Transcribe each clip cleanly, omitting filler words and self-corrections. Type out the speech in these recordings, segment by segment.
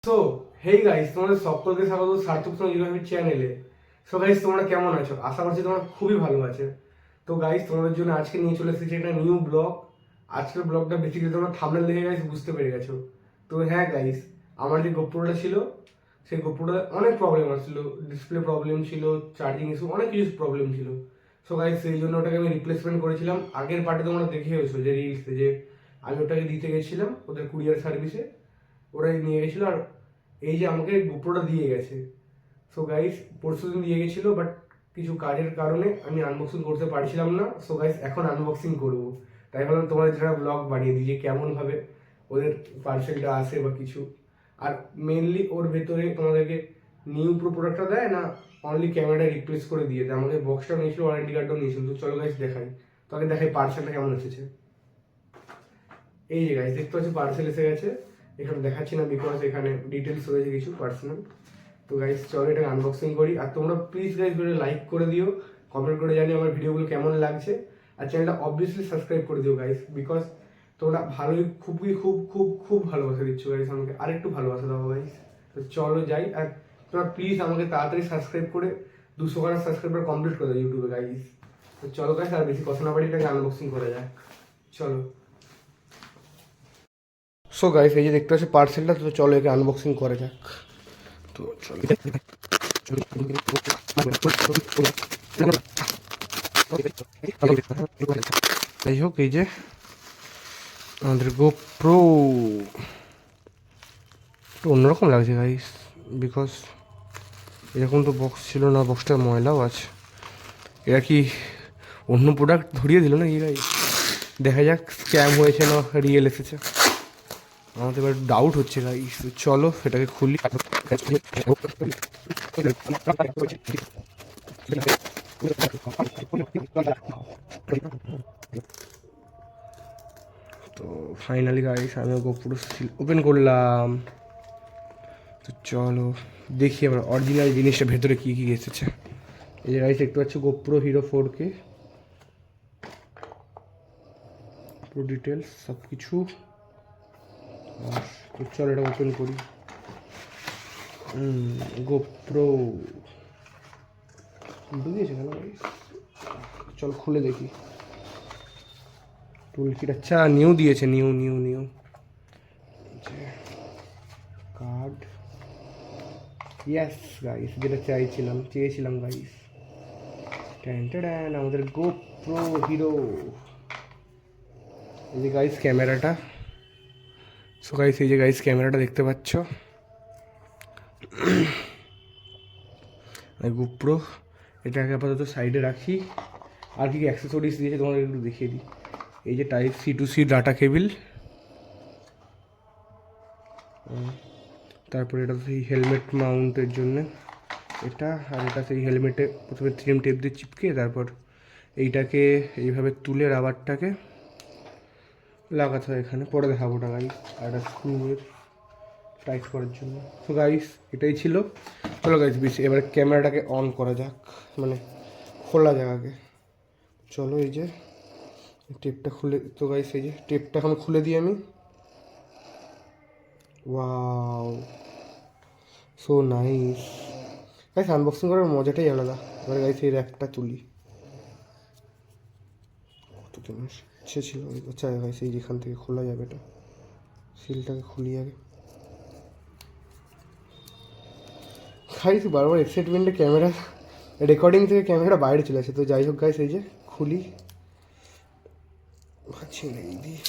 So hey guys, তোমাদের সকলকে স্বাগত সার্থক ইউটিউব চ্যানেলে। সো গাইস, তোমরা কেমন আছো? আশা করছি তোমরা খুবই ভালো আছো। তো গাইস, তোমাদের জন্য আজকে নিয়ে চলে এসেছি একটা নিউ ব্লগ। আজকের ব্লগটা বেসিক্যালি তোমরা থাম্বনেল দেখে গাইস বুঝতে পেরে গেছো। তো হ্যাঁ গাইস, আমার যে গোপ্রোটা ছিল সেই গোপ্রোটা অনেক প্রবলেম আসছিল, ডিসপ্লে প্রবলেম ছিল, চার্জিং ইস্যু, অনেক কিছু প্রবলেম ছিল। সো গাইস, সেই জন্য ওটাকে আমি রিপ্লেসমেন্ট করেছিলাম। আগের পার্টে তোমরা দেখে হয়েছো যে রিলসে যে আমি ওটাকে দিতে গেছিলাম ওদের কুরিয়ার সার্ভিসে, ওরাই নিয়ে গেছিলো। আর এই যে আমাকে গোপ্রোটা দিয়ে গেছে। সো গাইস, পরশু দিন দিয়ে গেছিলো, বাট কিছু কাজের কারণে আমি আনবক্সিং করতে পারছিলাম না। সো গাইস, এখন আনবক্সিং করব। তাই ভাবলাম তোমাদের যারা ব্লগ বানিয়ে দিই যে কেমনভাবে ওদের পার্সেলটা আসে বা কিছু। আর মেনলি ওর ভেতরে তোমাদেরকে নিউ প্রো প্রোডাক্টটা দেয় না, অনলি ক্যামেরাটা রিপ্লেস করে দিয়ে দেয়। আমাকে বক্সটাও নিয়েছিল, ওয়ারেন্টি কার্ডটাও নিয়েছিল। তো চলো গাইস দেখাই, তোকে দেখাই পার্সেলটা কেমন এসেছে। এই যে গাইস, দেখতে পাচ্ছি পার্সেল এসে গেছে। এখানে দেখাচ্ছি না বিকজ এখানে ডিটেলস রয়েছে কিছু পার্সোনাল। তো গাইস চলো এটা আনবক্সিং করি। আর তোমরা প্লিজ গাইস ভিডিও লাইক করে দিও, কমেন্ট করে জানিও আমার ভিডিওগুলো কেমন লাগছে। আর চ্যানেলটা অবভিয়াসলি সাবস্ক্রাইব করে দিও গাইস, বিকজ তোমরা ভালোই খুবই খুব খুব খুব ভালোবাসা দিচ্ছ গাইস আমাকে। আরেকটু ভালোবাসা দাও গাইস। তো চলো যাই। আর তোমরা প্লিজ আমাকে তাড়াতাড়ি সাবস্ক্রাইব করে 200 সাবস্ক্রাইবার কমপ্লিট করে দাও ইউটিউবে গাইস। তো চলো গাইস, আর বেশি কথা না বাড়ি এটাকে আনবক্সিং করা যায়। চলো। সো গাইস, এই যে দেখতে পাচ্ছি পার্সেলটা। তো চলো একে আনবক্সিং করা যাক। তো চলো। যাই হোক, এই যে আমাদের গোপ্রো একটু অন্যরকম লাগছে গাইস, বিকজ এরকম তো বক্স ছিল না, বক্সটা ময়লাও আছে। এরা কি অন্য প্রোডাক্ট ধরিয়ে দিল না? এই গাইস দেখা যাক স্ক্যাম হয়েছে না রিয়েল এসেছে। আমাদের এবার ডাউট হচ্ছে গাইস। চলো এটাকে খুলি। তো ফাইনালি গাইস আমি গোপ্রো ওপেন করলাম। তো চলো দেখি আমরা অরিজিনাল জিনিসটা ভেতরে কী কী এসেছে। এই যে গাইস দেখতে পাচ্ছি গোপ্রো হিরো 4K পুরো ডিটেলস সব কিছু। তো চলো এটা ওপেন করি। গোপ্রো বুঝিয়েছে কেন গাইস? চল খুলে দেখি। টুল কিট, আচ্ছা নিউ দিয়েছে, new new new card. Yes guys, যেটা চেয়েছিলাম গাইস। আমাদের গোপ্রো হিরো। এই যে গাইস ক্যামেরাটা। সো গাইস, এই যে গাইস ক্যামেরাটা দেখতে পাচ্ছ, গোপ্রো। এটাকে আপাতত সাইডে রাখি। আর কি অ্যাক্সেসরিজ দিয়েছে তোমাদের একটু দেখিয়ে দিই। এই যে type C to C data cable, তারপরে এটা সেই হেলমেট মাউন্টের জন্য এটা। আর এটা সেই হেলমেটে প্রথমে থ্রিম টেপ দিয়ে চিপকে তারপর এইটাকে এইভাবে তুলে রাবারটাকে লাগাতে হয় এখানে। পরে দেখাবো ওটা গাইস। আর একটা স্ক্রুয়ের টাইট করার জন্য। তো গাইস এটাই ছিল। চলো গাইস বেশি এবার ক্যামেরাটাকে অন করা যাক, মানে খোলা যাক আগে। চলো এই যে টেপটা খুলে, তো গাইস এই যে টেপটা এখন খুলে দিই আমি। Wow, so nice guys. Unboxing করার মজাটাই আলাদা। এবার গাইস এই র্যাকটা তুলি। কত জিনিস ইচ্ছে ছিল। আচ্ছা গাইস, এই যেখান থেকে খোলা যাবে এটা, সিলটাকে খুলি আগে। গাইস বারবার এক্সাইটমেন্টে ক্যামেরা রেকর্ডিং থেকে ক্যামেরা বাইরে চলে আসে। তো যাই হোক গাইস, এই যে খুলি। ভাবছি না এই দিয়ে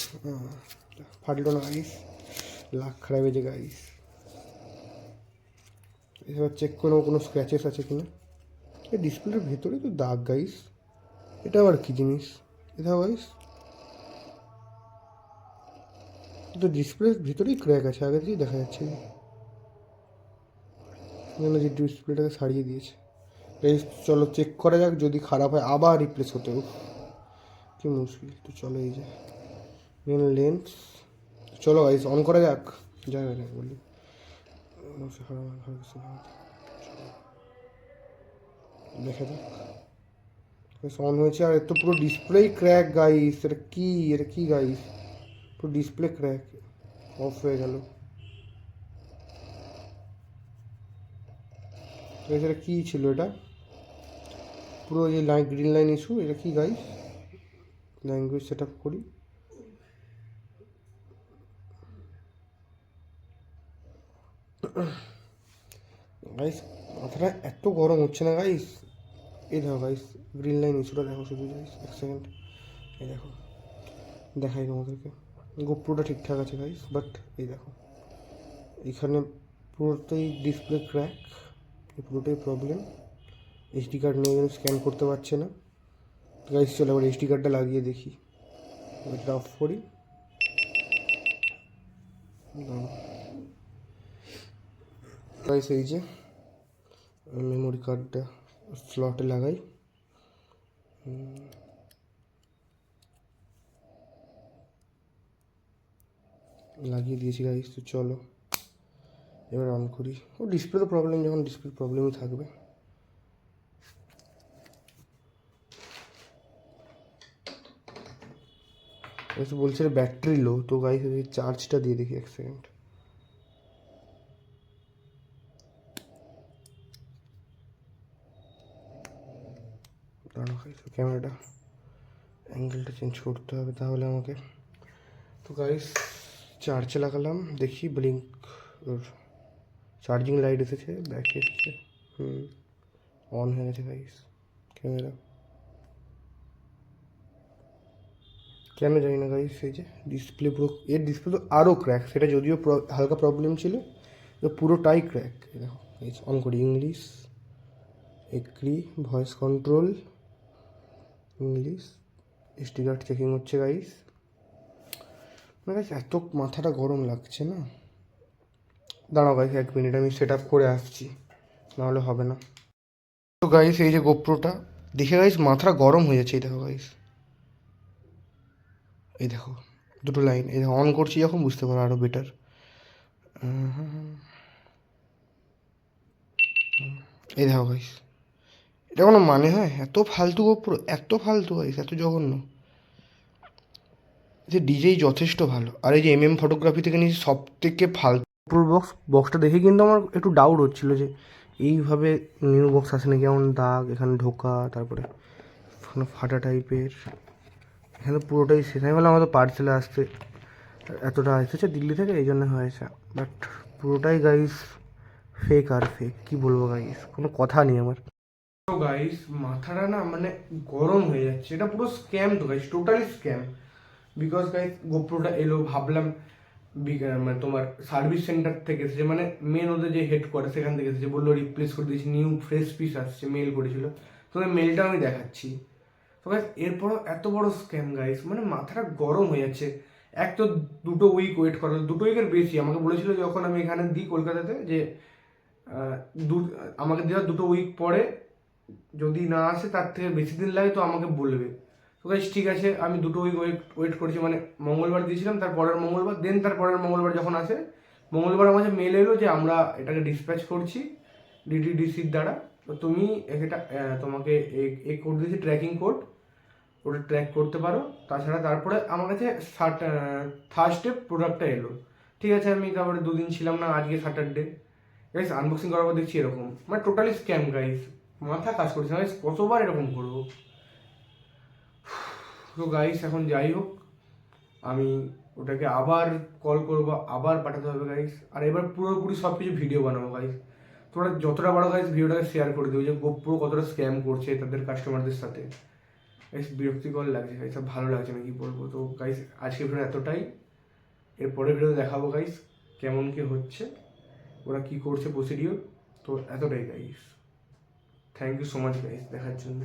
ফাটলো না গাইস, লাখ খারাপ হয়েছে গাইস। এবার চেক করবো কোনো স্ক্র্যাচেস আছে কিনা। এই ডিসপ্লের ভেতরে তো দাগ গাইস, এটা আবার কী জিনিস? এটা গাইস তো ডিসপ্লের ভিতরেই ক্র্যাক আছে, আগে থেকেই দেখা যাচ্ছে। যে ডিসপ্লেটাকে সারিয়ে দিয়েছে। গাইস চলো চেক করা যাক, যদি খারাপ হয় আবার রিপ্লেস হতে হোক, কি মুশকিল। তো চলো এই যে মেন লেন্স। চলো গাইস অন করা যাক। যাবে না বলি দেখা যাক। অন হয়েছে। আর এর তো পুরো ডিসপ্লেই ক্র্যাক গাইস। এটা কি গাইস, পুরো ডিসপ্লে ক্র্যাক, অফ হয়ে গেল। এটা কী ছিল? এটা পুরো যে গ্রিন লাইন ইস্যু, এটা কি গাইস? ল্যাঙ্গুয়েজ সেট আপ করি। গাইস মাথাটা এত গরম হচ্ছে না গাইস। এই দেখো গাইস, গ্রিন লাইন ইস্যুটা দেখো শুধু গাইস, এক সেকেন্ড। এই দেখো, দেখাই তোমাদেরকে। গোপ্রোটা ঠিকঠাক আছে গাইস, বাট এই দেখো এখানে পুরোটাই ডিসপ্লে ক্র্যাক, পুরোটাই প্রবলেম। এইচডি কার্ড নিয়ে স্ক্যান করতে পারছে না গাইস। চলো এবার এইচডি কার্ডটা লাগিয়ে দেখি। এটা অফ করি। গাইস এই যে মেমোরি কার্ডটা স্লটে লাগাই। লাগিয়ে দিয়েছি গাইস। তো চলো এবার অন করি। ও ডিসপ্লে তো প্রবলেম, যখন ডিসপ্লে প্রবলেমই থাকবে। বলছে ব্যাটারি লো, তো গাইস চার্জটা দিয়ে দেখি, এক সেকেন্ড। ক্যামেরাটা অ্যাঙ্গেলটা চেঞ্জ করতে হবে তাহলে আমাকে। তো গাইস চার্জে লাগালাম, দেখি ব্লিঙ্ক চার্জিং লাইট এসেছে, ব্যাক এসেছে। অন হয়ে গেছে গাইস ক্যামেরা। কেন জানি না গাইস, এই যে ডিসপ্লে পুরো, এর ডিসপ্লে তো আরও ক্র্যাক, সেটা যদিও হালকা প্রবলেম ছিল, তো পুরোটাই ক্র্যাক। দেখো গাইস অন করি, English agree, voice control, English, SD card checking হচ্ছে গাইস। গাইস এত মাথাটা গরম লাগছে না। দাঁড়াও গাইস 1 মিনিট, আমি সেট আপ করে আসছি, নাহলে হবে না। তো গাইস এই যে গোপ্রোটা দেখে গাইস মাথাটা গরম হয়ে যাচ্ছে। এই দেখো গাইস, এই দেখো দুটো লাইন, এই দেখো অন করছি যখন বুঝতে পারো আরও বেটার। এই দেখো গাইস, এটা কোনো মানে হয়? এত ফালতু গোপ্রো, এত ফালতু গাইস, এত জঘন্য। যে ডিজেই যথেষ্ট ভালো, আর এই যে ফটোগ্রাফি থেকে নিয়েছি সব থেকে ফালতু বক্সটা দেখে কিন্তু আমার একটু ডাউট হচ্ছিলো যে এইভাবে নিউ বক্স আসে না, কেমন দাগ এখানে ঢোকা, তারপরে ফাটা টাইপের, এখানে পুরোটাই শেষ। আমি বললাম আমাদের পার্সেলে আসতে এতটা এসেছে দিল্লি থেকে, এই জন্য হয়েছে, বাট পুরোটাই গাইস ফেক আর ফেক। কী বলবো গাইস, কোনো কথা নেই আমার। তো গাইস মাথাটা না মানে গরম হয়ে যাচ্ছে, এটা পুরো স্ক্যাম তো guys, totally scam. Because guys গোপ্রোটা এলো, ভাবলাম মানে তোমার সার্ভিস সেন্টার থেকে এসেছে, মানে মেন ওদের যে হেডকোয়ার্টার সেখান থেকে এসেছে, বললো রিপ্লেস করে দিয়েছি, নিউ ফ্রেশ পিস আসছে, মেল করেছিল। তো মেলটা আমি দেখাচ্ছি। তো গাইস এরপরও এত বড় স্ক্যাম গাইস, মানে মাথাটা গরম হয়ে যাচ্ছে। এক তো 2 উইক ওয়েট করা, 2 উইকের বেশি। আমাকে বলেছিল যখন আমি এখানে দিই কলকাতাতে, যে আমাকে দেওয়া 2 উইক পরে যদি না আসে, তার থেকে বেশি দিন লাগে তো আমাকে বলবে। তো গাইস ঠিক আছে, আমি 2 উইক ওয়েট করেছি, মানে মঙ্গলবার দিয়েছিলাম, তার পরের মঙ্গলবার, দেন তার পরের মঙ্গলবার যখন আসে, মঙ্গলবার আমার মেল এলো যে আমরা এটাকে ডিসপ্যাচ করছি ডিটিডিসির দ্বারা, তো তুমি এটা তোমাকে এই কোড দিয়েছি, ট্র্যাকিং কোড, ওটা ট্র্যাক করতে পারো। তাছাড়া তারপরে আমার কাছে থার্সডে প্রোডাক্টটা এলো। ঠিক আছে, আমি তারপরে 2 দিন ছিলাম না, আজকে স্যাটারডে গাইস আনবক্সিং করার পর দেখছি এরকম, মানে টোটালি স্ক্যাম গাইস। মাথা কাজ করছে না গাইস, কতবার এরকম করবো। তো গাইস এখন যাই হোক, আমি ওটাকে আবার কল করবো, আবার পাঠাতে হবে গাইস। আর এবার পুরোপুরি সব কিছু ভিডিও বানাবো গাইস। তোমরা যতটা বড় গাইস ভিডিওটাকে শেয়ার করে দেবো, যে গোপ্রো কতটা স্ক্যাম করছে তাদের কাস্টমারদের সাথে। গাইস বিরক্তিকর লাগছে গাইস, সব ভালো লাগছে না, কি বলবো। তো গাইস আজকে ভিডিও এতটাই, এরপরের ভিডিও দেখাবো গাইস কেমন কি হচ্ছে, ওরা কি করছে প্রসিডিওর। তো এতটাই guys, thank you so much guys দেখার জন্য।